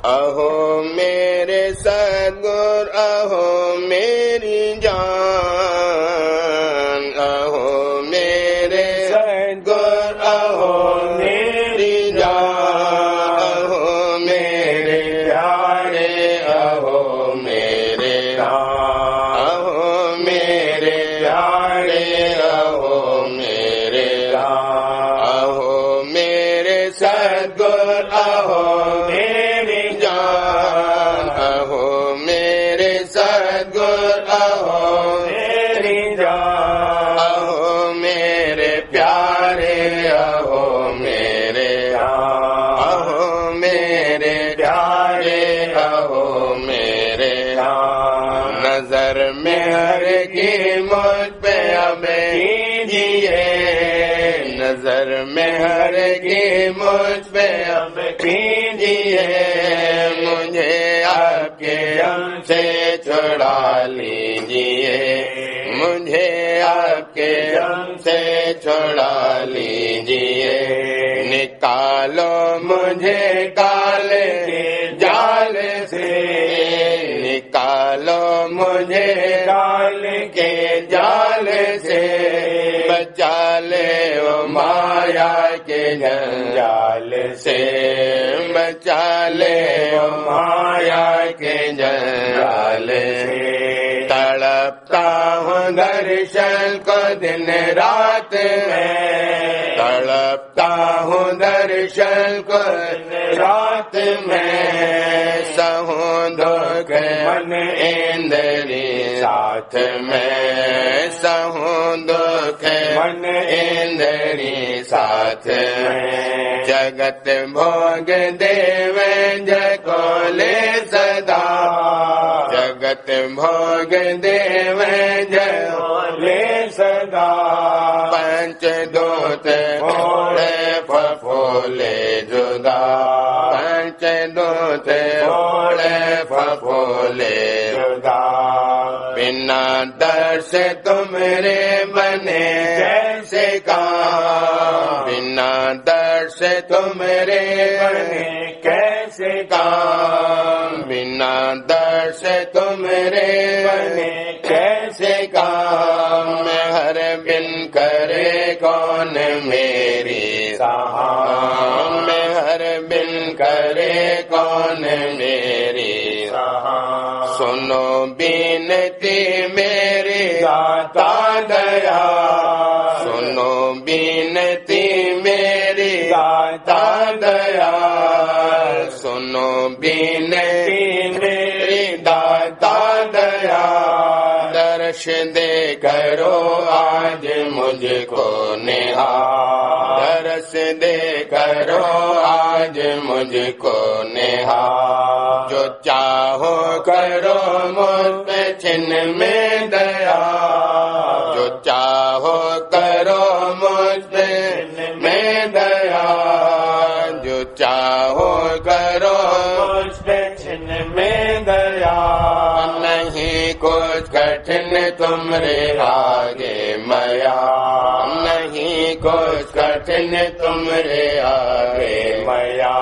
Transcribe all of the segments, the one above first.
اہو میرے سدگور اہو میری جان، اہو میرے سدگور اہو میری جان، اہو میرے پیارے اہو میرے رام، اہو میرے پیارے اہو میرے رام، اہو میرے سدگور اہو میری جان، اہو میرے سدگور اہو میری جان، اہو میرے پیارے اہو میرے رام، اہو میرے پیارے اہو میرے رام، نظر مہر کی مجھ پہ اب کیجیے، نظر مہر کی مجھ پہ اب کیجیے، مجھے آپ کے غم سے چھڑا لیجیے، مجھے آپ کے غم سے چھڑا لیجیے، نکالو مجھے کالے کے جال سے، نکالو مجھے کالے کے جال سے، بچا لے وہ مایا کے جنجال سے، بچا لے وہ مایا کے جنجال سے، تڑپتا ہوں درشن کو دن رات میں، تڑپتا ہوں درشن کو دن رات میں، سہوں دکھ من اندری ساتھ میں، سہوں دکھ من اندری ساتھ میں، جگت بھوگ دیوے جگو لے صدا، جگت بھوگ دیوے جگو لے صدا، پنچ دوت پھوڑے پھپھولے جدا، پنچ دوت پھوڑے پھپھولے جدا، بنا در سے تمہرے بنے جیسے کام، بنا در سے تمہرے بنے کیسے کام، بنا در سے تمہرے بنے کیسے کام، میں ہر بن کرے کون میری سہام، میں ہر بن کرے کون میری سہام، سنو بینتی میری داتا دیا، سنو بینتی میری داتا دیا، سنو بینتی میری داتا دیا، درش دے کرو آج مجھ کو نہار، درس دے کرو آج مجھ کو نہار، جو چاہو کرو مجھ پہ چھن میں دیا، جو چاہو کرو مجھ پہ چھن میں دیا، جو چاہو کرو مجھ پہ چھن میں دیا، نہیں کچھ کٹھن تمہرے آگے میا، نہیں کچھ کٹھن تمہرے آگے میا،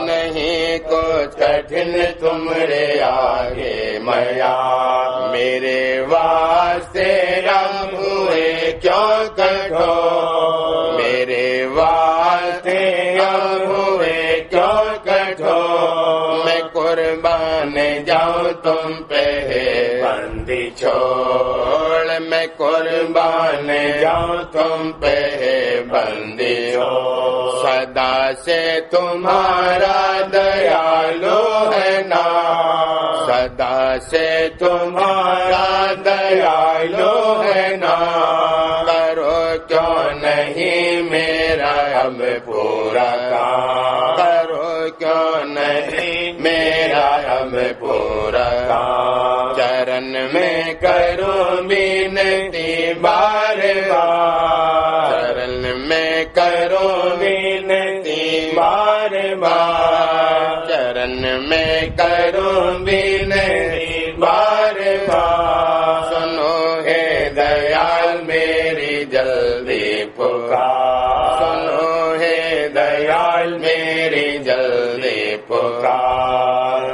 نہیں کچھ کٹھن تمہرے آگے میا، میرے واسطے غم ہوئے کیوں کٹھور، میرے واسطے غم ہوئے کیوں کٹھور، میں قربان جاؤں تم پہ بندی چھوڑ، میں قربان جاؤں تم پہ بندی چھوڑ، صدا سے تمہارا دیالو ہے نام، صدا سے تمہارا دیالو ہے نام، کرو کیوں نہیں میرا اب پورا کام، کرو کیوں نہیں میرا اب پورا کام، چرن میں کروں بینتی بار بار، چرن میں کروں بینتی بار بار، چرن میں کروں بینتی بار بار، سنو ہے دیال میری جلدی پکار، سنو ہے دیال میری جلدی پکار،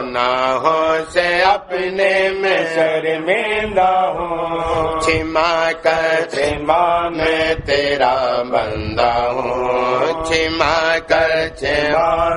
گناہوں سے اپنے میں شرمندہ ہوں، چھما کر میں تیرا بندہ ہوں، چھما کر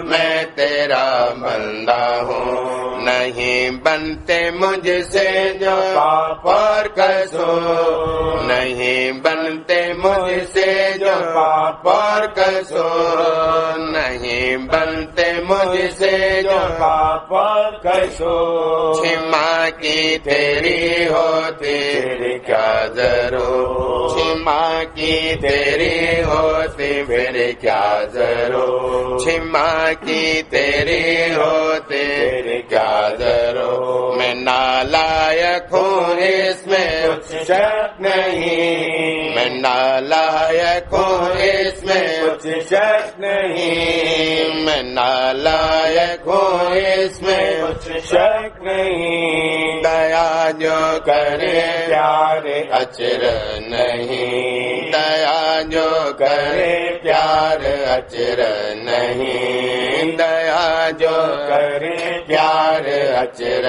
میں تیرا بندہ ہوں، نہیں بنتے مجھ سے جو پاپ اور قصور، نہیں بنتے مجھ سے جو پاپ اور قصور، نہیں بنتے مجھ سے جو پاپ اور قصور، چھما کی تیری ہوتی پھر کیا ضرور، چھما کی تیری ہوتی پھر کیا ضرور، چھما کی تیری ہوتی پھر کیا ضرور، میں نالائق ہوں اس میں کچھ شک نہیں، میں نالائق ہوں اس میں کچھ شک نہیں، میں نالائق ہوں اس میں کچھ شک نہیں، دیا جو کرے پیارے اچر نہیں، دیا جو کرے پیار اچر نہیں، دیا جو کرے پیار اچر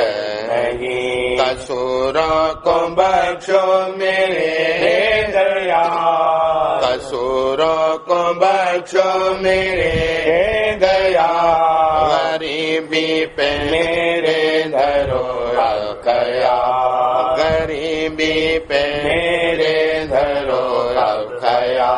نہیں، قصوروں کو بخشو میرے دیا، قصوروں کو بخشو میرے دیا، غریبی پہ میرے دھرو رکھیا، غریبی پہ میرے دھرو رکھیا،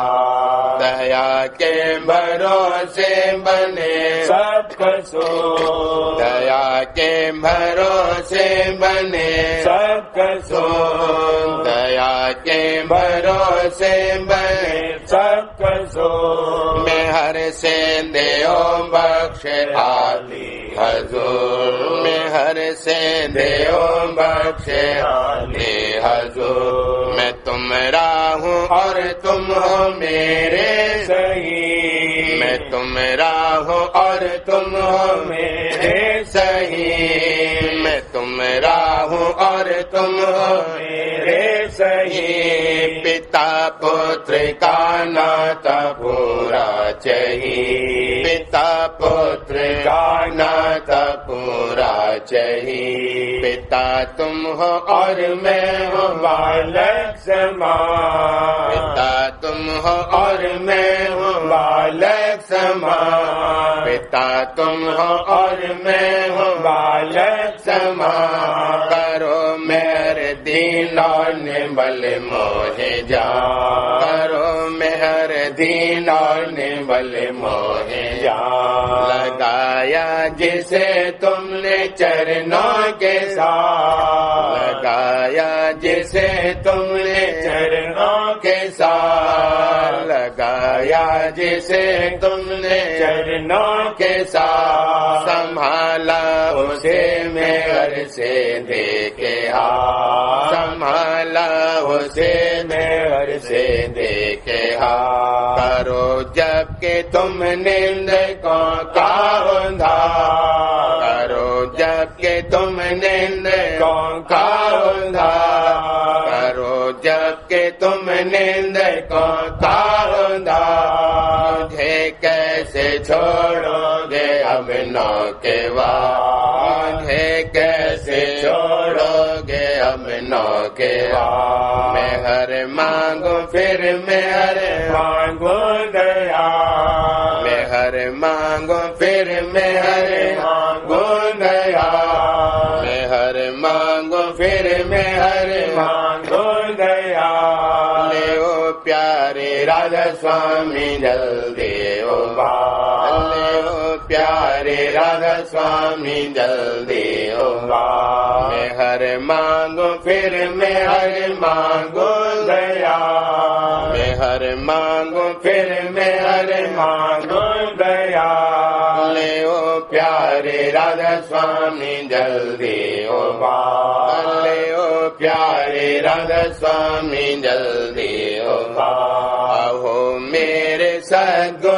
دیا کے بھروسے بنے سب قصور، دیا کے بھروسے بنے سب قصور، دیا کے بھروسے بنے سب قصور، میں ہر سے دیو بخش عالی حضور، میں ہر سے دیو بخش عالی حضور، میں تمہارا ہوں اور تم ہو میرے صحیح، میں تمہارا ہوں اور تم ہو میرے صحیح، میں تمہارا ہوں اور تم ہو میرے صحیح، پتا پتر کا ناتا پورا چاہیے، پتا پتر کا ناتا پورا چاہیے، پتا تم ہو اور میں ہوں بالک سمان، پتا تم ہو اور میں ہوں بالک سمان، پتا تم ہو اور میں ہوں بالک سمان، کرو میرے دین اور بل موہ جان، کرو مہر دین اور بل موہ جان، لگایا جسے تم نے چرنوں کے ساتھ، لگایا جسے تم نے چرنوں کے ساتھ، لگایا جسے تم نے چرنوں کے ساتھ، سنبھالا اسے مہر سے دیکھے ہاتھ، سنبھالا اسے مہر سے دیکھے ہاتھ، کرو جب کہ تم نیند کو کاؤندھا، کرو جب کہ تم نیند کو کاؤندھا، کرو جب کہ تم نیند کو کاؤندھا، مجھے کیسے چھوڑو گے اب نو کے بعد، مجھے کیسے چھوڑو گے اب نو کے بعد، مہر مانگو پھر مہر مانگو دیا، مہر مانگو پھر مہر مانگو دیا، مہر مانگو پھر مہر مانگو دیا، لیو پیارے راجا سوامی جلدی او بال، لیو پیارے راجا سوامی جلدی او بال، مہر مانگو پھر مہر مانگو دیا، مہر مانگو پھر مہر مانگو دیا، لیو پیارے راجا سوامی جلدی او بال، لیو پیارے راجا سوامی جلدی او بال، آہو میرے سدگرو